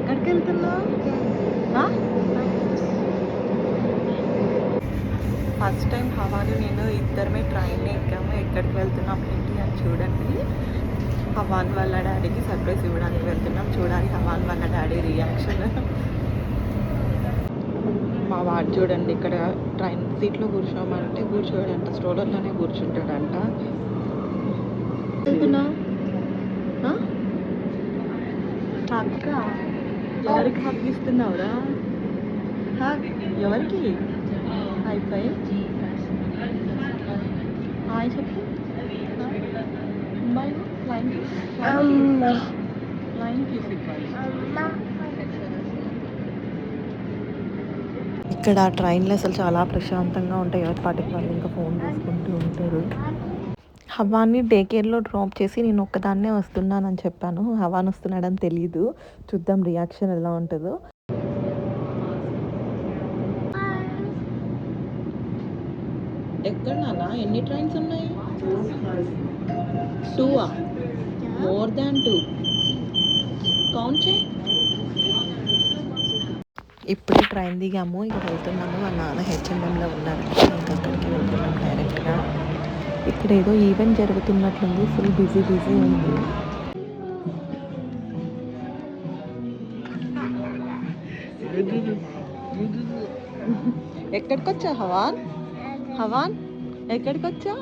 ఎక్కడికి వెళ్తున్నావు? First time హవాలు నేను ఇద్దరమే ట్రైన్ ఎక్కాము. ఎక్కడికి వెళ్తున్నాం ఏంటి అని చూడండి. హవాన్ వాళ్ళ డాడీకి సర్ప్రైజ్ ఇవ్వడానికి వెళ్తున్నాం. చూడాలి హవాన్ వాళ్ళ డాడీ రియాక్షన్. మా వాడు చూడండి, ఇక్కడ ట్రైన్ సీట్లో కూర్చోమంటే కూర్చోడంట, స్ట్రోలర్లోనే కూర్చుంటాడంట. వెళ్తున్నా అక్క, ఎవరికి హక్ ఇస్తున్నావురా? హక్ ఎవరికి? హై ఫై హాయ్ చెప్పు. లైన్ ఇక్కడ ట్రైన్లు అసలు చాలా ప్రశాంతంగా ఉంటాయి. ఎవరి పాటికి వాళ్ళు ఇంకా ఫోన్ చూసుకుంటూ ఉంటారు. హవాన్ని డే కేర్లో డ్రాప్ చేసి నేను ఒక్కదాన్నే వస్తున్నానని చెప్పాను. హవాన్ వస్తున్నాడని తెలీదు. చూద్దాం రియాక్షన్ ఎలా ఉంటుందో. ఎక్కడ నాన్న ఎన్ని ట్రైన్స్ ఉన్నాయి? 2 మోర్ దాన్ 2 కౌంట్ చేయి. ఇప్పుడే ట్రైన్ దిగాము, ఇక వెళ్తున్నాము. మా నాన్న హెచ్ఎంఎంలో ఉన్నారంటే ఇంకా అక్కడికి వెళ్తున్నాం డైరెక్ట్గా. ఇక్కడ ఏదో ఈవెంట్ జరుగుతున్నట్లుంది, ఫుల్ బిజీ ఉంది. ఎక్కడికి వచ్చా హవాన్? హవాన్ ఎక్కడికి వచ్చా?